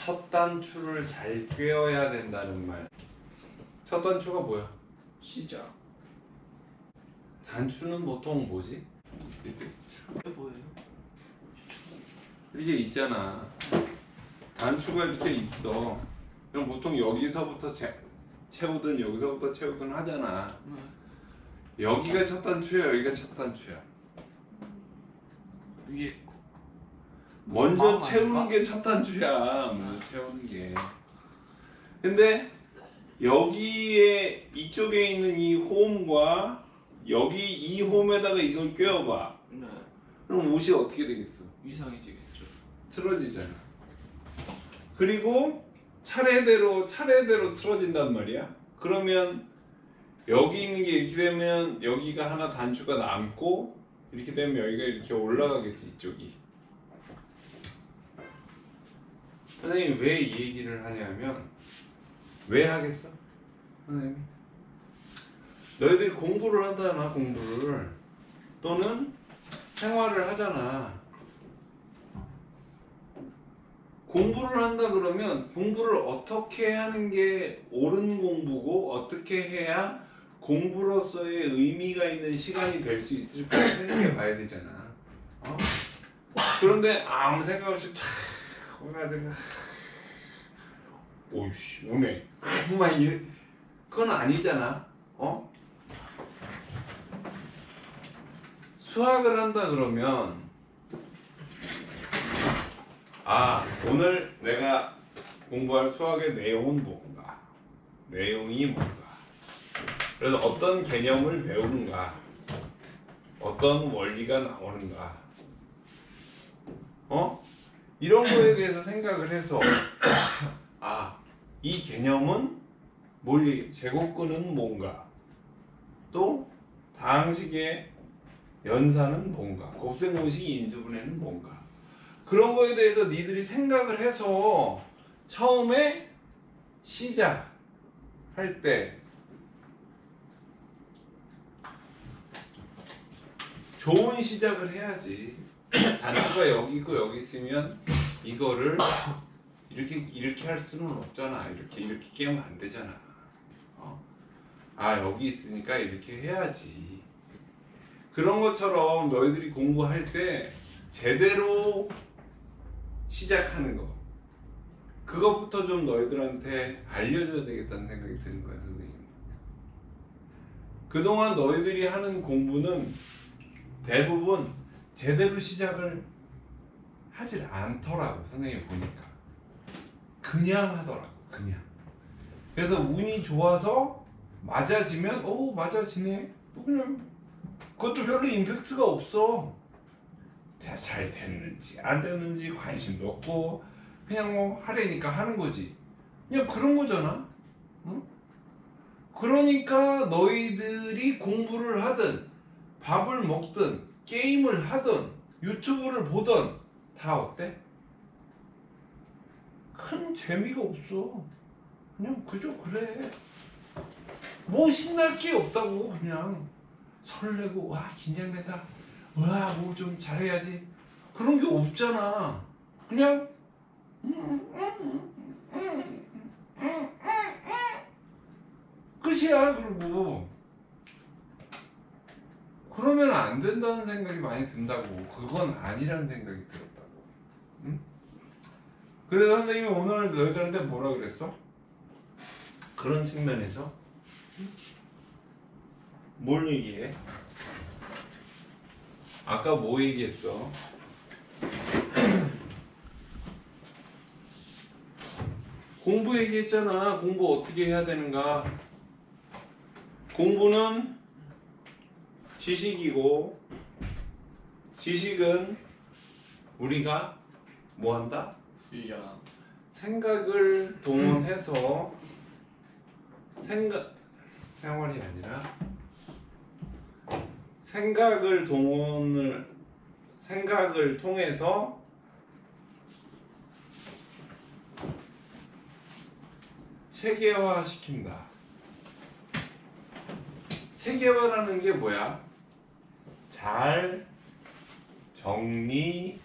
첫 단추를 잘 꿰어야 된다는 말. 첫 단추가 뭐야? 시작. 단추는 보통 뭐지? 이렇게 이게 뭐예요? 이게 있잖아. 단추가 이렇게 있어. 그럼 보통 여기서부터 채우든 여기서부터 채우든 하잖아. 여기가 첫 단추야, 여기가 첫 단추야. 위에 먼저 채우는 게 첫 단추야. 먼저 채우는 게. 근데 여기에 이쪽에 있는 이 홈과 여기 이 홈에다가 이걸 꿰어봐. 네. 그럼 옷이 어떻게 되겠어? 이상해지겠죠. 틀어지잖아. 그리고 차례대로 틀어진단 말이야. 그러면 여기 있는 게 이렇게 되면 여기가 하나 단추가 남고 이렇게 되면 여기가 이렇게 올라가겠지, 이쪽이. 선생님이 왜 이 얘기를 하냐면, 왜 하겠어? 선생님이 너희들이 공부를 하잖아. 공부를 또는 생활을 하잖아. 공부를 한다 그러면 공부를 어떻게 하는 게 옳은 공부고 어떻게 해야 공부로서의 의미가 있는 시간이 될 수 있을까 생각해 봐야 되잖아. 그런데 아무 생각 없이 탁 오나들고 오이씨 오네 막 이래. 그건 아니잖아. 수학을 한다 그러면 오늘 내가 공부할 수학의 내용은 뭔가, 내용이 뭔가, 그래서 어떤 개념을 배우는가, 어떤 원리가 나오는가, 이런 거에 대해서 생각을 해서 이 개념은 제곱근은 뭔가, 또 다항식의 연산은 뭔가, 곱셈공식 인수분해는 뭔가, 그런 거에 대해서 니들이 생각을 해서 처음에 시작할 때 좋은 시작을 해야지. 단추가 여기 있고 여기 있으면 이거를 이렇게 할 수는 없잖아. 이렇게 깨면 안 되잖아. 여기 있으니까 이렇게 해야지. 그런 것처럼 너희들이 공부할 때 제대로 시작하는 거, 그것부터 좀 너희들한테 알려줘야 되겠다는 생각이 드는 거야, 선생님. 그동안 너희들이 하는 공부는 대부분 제대로 시작을 하질 않더라고, 선생님 보니까. 그냥 하더라고, 그냥. 그래서 운이 좋아서 맞아지면 맞아지네, 그냥 그것도 별로 임팩트가 없어. 잘 됐는지 안 됐는지 관심도 없고 그냥 하려니까 하는 거지. 그냥 그런 거잖아. 그러니까 너희들이 공부를 하든 밥을 먹든 게임을 하든 유튜브를 보든 다 어때? 큰 재미가 없어. 그냥 그저 그래. 뭐 신날 게 없다고. 그냥 설레고 와 긴장된다. 와, 뭐 좀 잘해야지. 그런 게 없잖아. 그냥 끝이야. 그러고 그러면 안 된다는 생각이 많이 든다고. 그건 아니라는 생각이 들었다고. 응? 그래서 선생님이 오늘 너희들한테 뭐라 그랬어? 그런 측면에서 뭘 얘기해? 아까 뭐 얘기했어? 공부 얘기했잖아. 공부 어떻게 해야 되는가? 공부는 지식이고, 지식은 우리가 뭐 한다? 생각을 동원해서 생활이 아니라 생각을 통해서 체계화시킨다. 체계화라는 게 뭐야? 잘 정리한다.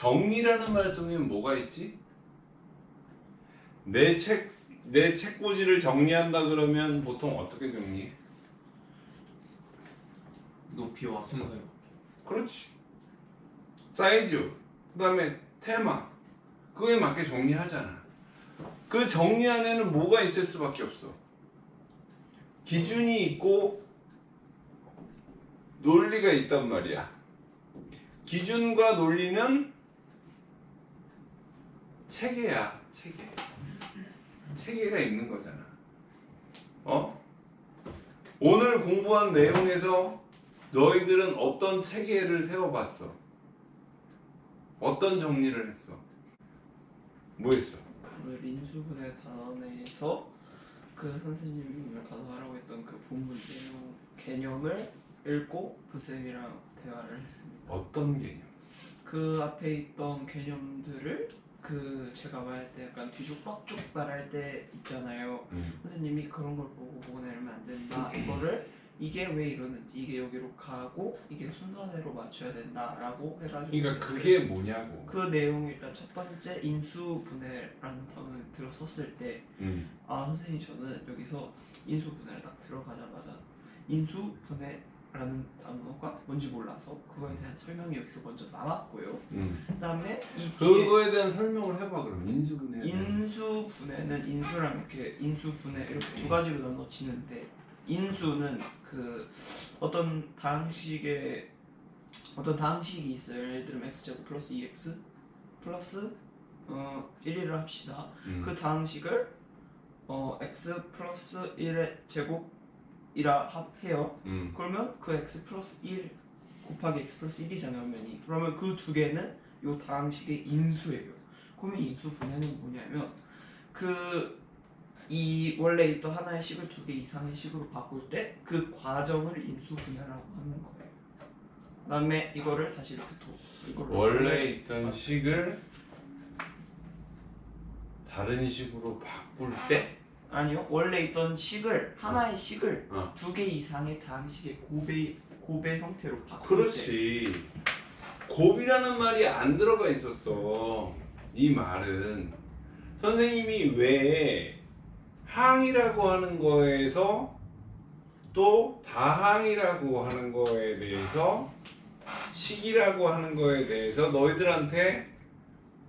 정리라는 말 속에 뭐가 있지? 내 책꽂이를 정리한다 그러면 보통 어떻게 정리해? 높이와 순서요. 그렇지. 사이즈, 그 다음에 테마, 그거에 맞게 정리하잖아. 그 정리 안에는 뭐가 있을 수밖에 없어? 기준이 있고 논리가 있단 말이야. 기준과 논리는 체계야, 체계. 체계가 있는 거잖아. 오늘 공부한 내용에서 너희들은 어떤 체계를 세워봤어? 어떤 정리를 했어? 뭐 했어? 오늘 인수분해 단원에서 그 선생님이 가서 하라고 했던 그 본문 내용 개념을 읽고 부쌤이랑 대화를 했습니다. 어떤 개념? 그 앞에 있던 개념들을 그 제가 말할 때 약간 뒤죽박죽 말할 때 있잖아요. 선생님이 그런 걸 보고 내면 안 된다. 이거를 이게 왜 이러는지 이게 여기로 가고 이게 순서대로 맞춰야 된다라고 해가지고 그러니까 그게 뭐냐고. 그 내용이 일단 첫 번째 인수분해라는 단어를 들어섰을 때 아 선생님 저는 여기서 인수분해를 딱 들어가자마자 인수분해라는 단어가 뭔지 몰라서 그거에 대한 설명이 여기서 먼저 나왔고요. 그다음에 이 뒤에 그거에 대한 설명을 해봐 그럼. 인수분해. 인수분해는 인수랑 이렇게 인수분해 이렇게 두 가지로 나눠지는데 인수는 그 어떤 다항식이 있어요. 예를 들면 x제곱 플러스 2x 플러스 1을 합시다. 그 다항식을 x 플러스 1의 제곱이라 합해요. 그러면 그 x 플러스 1 곱하기 x 플러스 1이잖아요, 면이. 그러면 그 두 개는 이 다항식의 인수예요. 그러면 인수분해는 뭐냐면 이 원래 있던 하나의 식을 두 개 이상의 식으로 바꿀 때 그 과정을 인수분해라고 하는 거예요. 그다음에 이거를 다시 이렇게 이거를 원래 있던 식을 다른 식으로 바꿀 때? 아니요, 원래 있던 식을 하나의 식을 어. 두 개 이상의 다항식의 곱의 형태로 바꿀 때. 그렇지. 곱이라는 말이 안 들어가 있었어. 이 말은 선생님이 왜 항이라고 하는 거에서 또 다항이라고 하는 거에 대해서 식이라고 하는 거에 대해서 너희들한테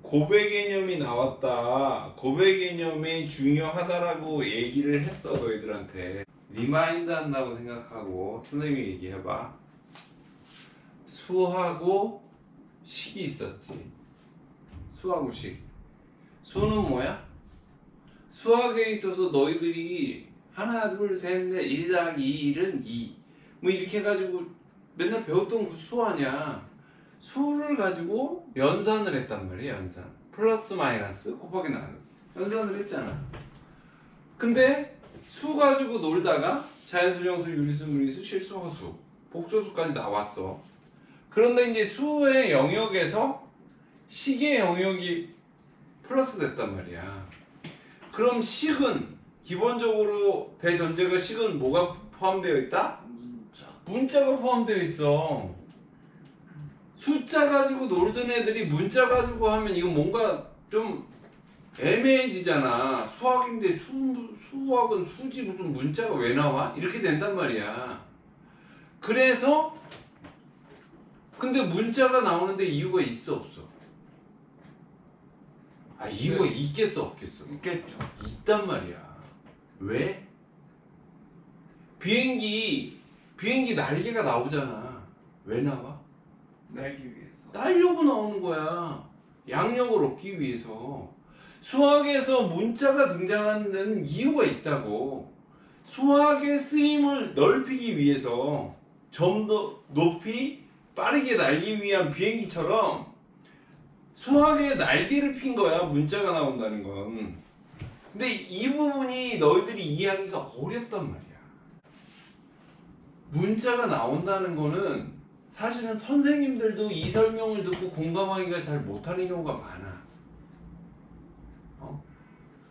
곱의 개념이 나왔다. 곱의 개념이 중요하다라고 얘기를 했어. 너희들한테 리마인드 한다고 생각하고 선생님이 얘기해봐. 수하고 식이 있었지. 수하고 식. 수는 뭐야? 수학에 있어서 너희들이 하나 둘셋넷 1 더하기 1은 2 뭐 이렇게 해가지고 맨날 배웠던 그 수 아니야. 수를 가지고 연산을 했단 말이야. 연산 플러스 마이너스 곱하기 나누기 연산을 했잖아. 근데 수 가지고 놀다가 자연수, 정수, 유리수, 무리수, 실수, 허수, 복소수까지 나왔어. 그런데 이제 수의 영역에서 식의 영역이 플러스 됐단 말이야. 그럼 식은 기본적으로 대전제가 식은 뭐가 포함되어 있다? 문자가 포함되어 있어. 숫자 가지고 놀던 애들이 문자 가지고 하면 이거 뭔가 좀 애매해지잖아. 수학인데 수학은 수지 무슨 문자가 왜 나와? 이렇게 된단 말이야. 그래서 근데 문자가 나오는데 이유가 있어 없어? 아 이유가 있겠어 없겠어? 있겠죠. 있단 말이야. 왜? 비행기 날개가 나오잖아. 왜 나와? 날기 위해서. 날려고 나오는 거야. 양력을 얻기 위해서. 수학에서 문자가 등장하는 데는 이유가 있다고. 수학의 쓰임을 넓히기 위해서 좀 더 높이 빠르게 날기 위한 비행기처럼 수학의 날개를 핀 거야. 문자가 나온다는 건. 근데 이 부분이 너희들이 이해하기가 어렵단 말이야. 문자가 나온다는 거는 사실은 선생님들도 이 설명을 듣고 공감하기가 잘 못하는 경우가 많아.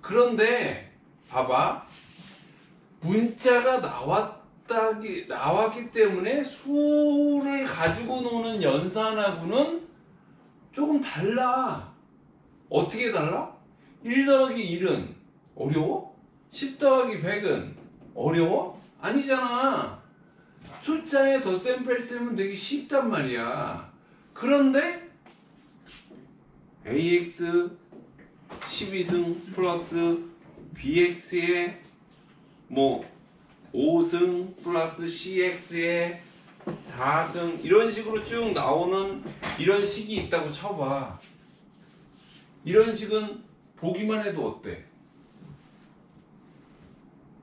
그런데 봐봐. 문자가 나왔기 때문에 수를 가지고 노는 연산하고는 조금 달라. 어떻게 달라? 1 더하기 1은 어려워? 10 더하기 100은 어려워? 아니잖아. 숫자에 덧셈 뺄셈은 되게 쉽단 말이야. 그런데 ax 12승 플러스 bx의 뭐 5승 플러스 cx의 4승 이런 식으로 쭉 나오는 이런 식이 있다고 쳐봐. 이런 식은 보기만 해도 어때?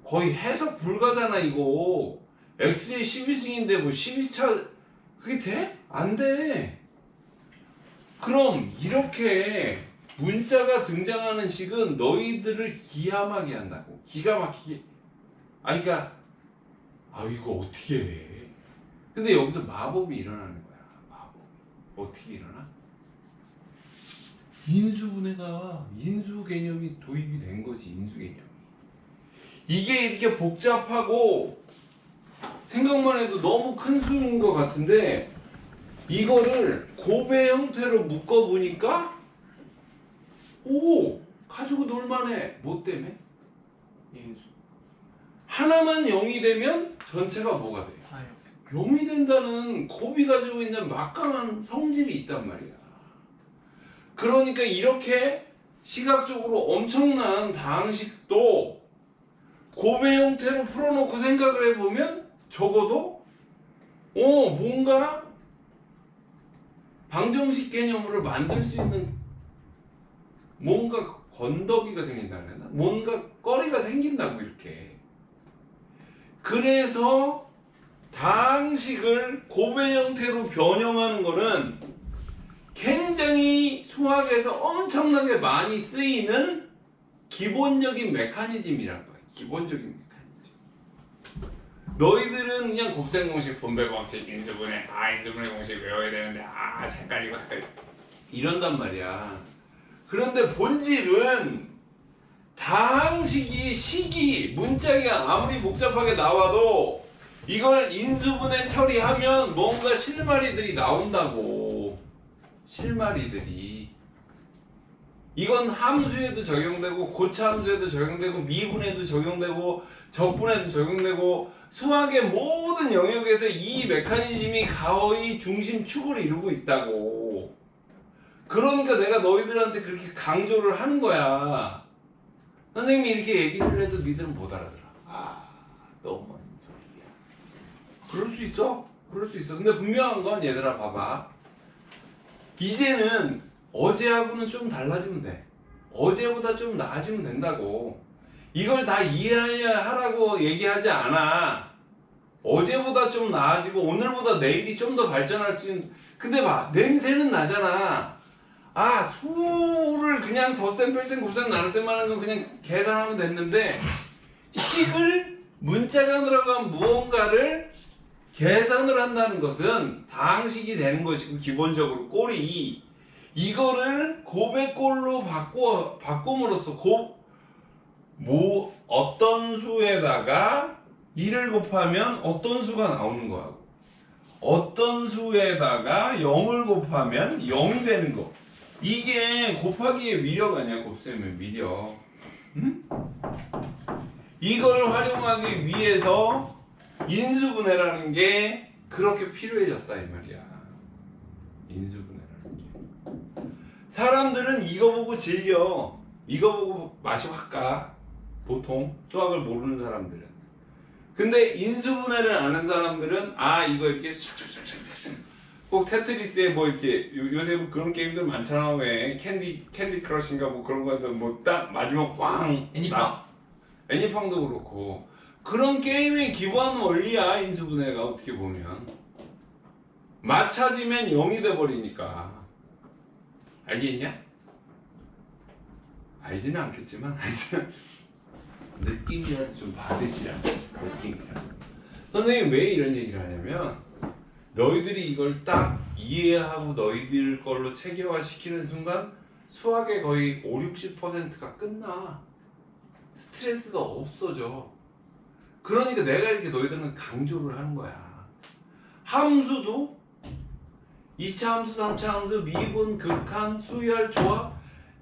거의 해석 불가잖아 이거. x의 12승인데 뭐 12차 그게 돼? 안 돼. 그럼 이렇게 문자가 등장하는 식은 너희들을 기함하게 한다고. 기가 막히게. 아니 그러니까 이거 어떻게 해. 근데 여기서 마법이 일어나는 거야. 마법. 어떻게 일어나? 인수분해가 인수 개념이 도입이 된 거지. 인수 개념이. 이게 이렇게 복잡하고 생각만 해도 너무 큰 수인 것 같은데 이거를 곱의 형태로 묶어보니까 가지고 놀만해. 뭐 때문에? 인수. 하나만 0이 되면 전체가 뭐가 돼? 0이 된다는 곱이 가지고 있는 막강한 성질이 있단 말이야. 그러니까 이렇게 시각적으로 엄청난 다항식도 곱의 형태로 풀어놓고 생각을 해보면 적어도 뭔가 방정식 개념으로 만들 수 있는 뭔가 건더기가 생긴다 그랬나? 뭔가 거리가 생긴다고 이렇게. 그래서 다항식을 곱의 형태로 변형하는 거는 굉장히 수학에서 엄청나게 많이 쓰이는 기본적인 메커니즘이란 거야. 기본적인 메커니즘. 너희들은 그냥 곱셈 공식, 분배 공식, 인수분해, 인수분해 공식 외워야 되는데 헷갈리고 이런단 말이야. 그런데 본질은 다항식이 식이 문자가 아무리 복잡하게 나와도 이걸 인수분해 처리하면 뭔가 실마리들이 나온다고. 실마리들이. 이건 함수에도 적용되고 고차함수에도 적용되고 미분에도 적용되고 적분에도 적용되고 수학의 모든 영역에서 이 메커니즘이 거의 중심축을 이루고 있다고. 그러니까 내가 너희들한테 그렇게 강조를 하는 거야. 선생님이 이렇게 얘기를 해도 니들은 못 알아들어. 너무 뭔 소리야. 그럴 수 있어. 그럴 수 있어. 근데 분명한 건 얘들아 봐봐. 이제는 어제하고는 좀 달라지면 돼. 어제보다 좀 나아지면 된다고. 이걸 다 이해하라고 얘기하지 않아. 어제보다 좀 나아지고 오늘보다 내일이 좀 더 발전할 수 있는. 근데 봐, 냄새는 나잖아. 수를 그냥 덧셈, 뺄셈, 곱셈, 나눗셈 하는 건 그냥 계산하면 됐는데 식을 문자가 들어간 무언가를 계산을 한다는 것은 다항식이 되는 것이고 기본적으로 꼴이 이거를 곱의 꼴로 바꿈으로써 어떤 수에다가 1을 곱하면 어떤 수가 나오는 거하고 어떤 수에다가 0을 곱하면 0이 되는 거. 이게 곱하기의 위력 아니야. 곱셈의 위력. 응? 이걸 활용하기 위해서 인수분해라는 게 그렇게 필요해졌다 이 말이야. 인수분해라는 게. 사람들은 이거 보고 질려. 이거 보고 맛이 확 가. 보통 수학을 모르는 사람들은. 근데 인수분해를 아는 사람들은 이거 이렇게 샥샥샥샥 꼭 테트리스에 뭐 이렇게 요새 뭐 그런 게임들 많잖아. 왜 캔디 크러쉬인가 뭐 그런 거에도 뭐 딱 마지막 꽝 애니팡도 그렇고 그런 게임의 기본 원리야. 인수분해가 어떻게 보면 맞춰지면 0이 돼버리니까. 알겠냐? 알지는 않겠지만 느낌이라도 좀 받으시라. 느낌이라. 선생님 왜 이런 얘기를 하냐면 너희들이 이걸 딱 이해하고 너희들 걸로 체계화 시키는 순간 수학의 거의 50-60%가 끝나. 스트레스가 없어져. 그러니까 내가 이렇게 너희들은 강조를 하는 거야. 함수도 2차 함수, 3차 함수, 미분, 극한, 수열, 조합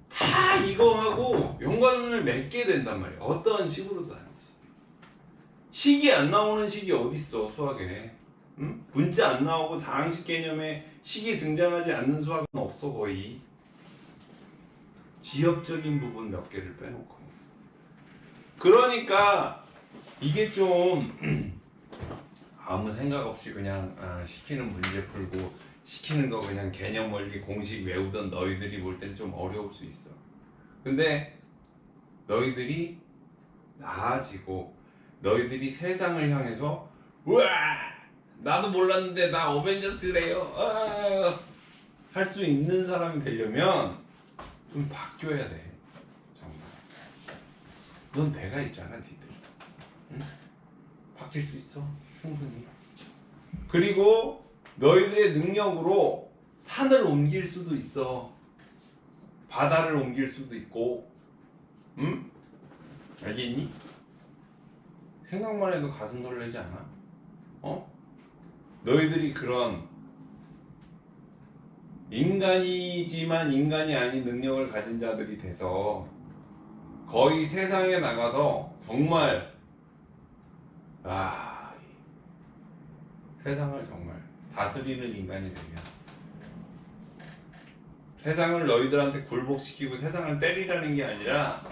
다 이거하고 연관을 맺게 된단 말이야. 어떠한 식으로도 아니지. 식이 안 나오는 식이 어딨어 수학에. 응? 분자 안 나오고 다항식 개념에 식이 등장하지 않는 수학은 없어 거의. 지엽적인 부분 몇 개를 빼놓고. 그러니까 이게 좀 아무 생각 없이 그냥 시키는 문제 풀고 시키는 거 그냥 개념 멀리 공식 외우던 너희들이 볼 땐 좀 어려울 수 있어. 근데 너희들이 나아지고 너희들이 세상을 향해서 우와 나도 몰랐는데 나 어벤져스래요 할 수 있는 사람이 되려면 좀 바뀌어야 돼. 정말 넌 내가 있잖아 니들. 응? 바뀔 수 있어 충분히. 그리고 너희들의 능력으로 산을 옮길 수도 있어. 바다를 옮길 수도 있고. 응? 알겠니? 생각만 해도 가슴 설레지 않아? 너희들이 그런 인간이지만 인간이 아닌 능력을 가진 자들이 돼서 거의 세상에 나가서 정말 세상을 정말 다스리는 인간이 되면 세상을 너희들한테 굴복시키고 세상을 때리라는 게 아니라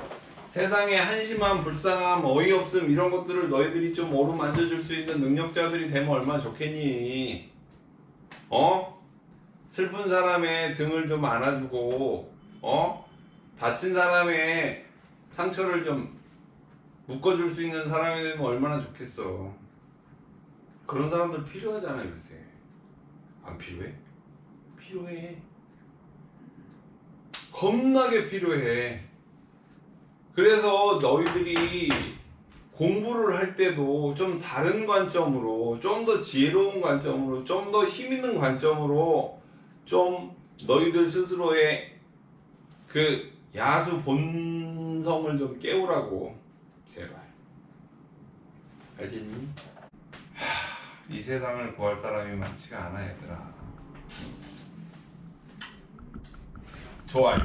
세상의 한심함, 불쌍함, 어이없음 이런 것들을 너희들이 좀 어루만져줄 수 있는 능력자들이 되면 얼마나 좋겠니? 슬픈 사람의 등을 좀 안아주고 다친 사람의 상처를 좀 묶어줄 수 있는 사람이 되면 얼마나 좋겠어. 그런 사람들 필요하잖아 요새. 안 필요해? 필요해. 겁나게 필요해. 그래서 너희들이 공부를 할 때도 좀 다른 관점으로, 좀 더 지혜로운 관점으로, 좀 더 힘있는 관점으로 좀 너희들 스스로의 그 야수 본성을 좀 깨우라고. 제발. 알겠니? 이 세상을 구할 사람이 많지가 않아 얘들아. 좋아요.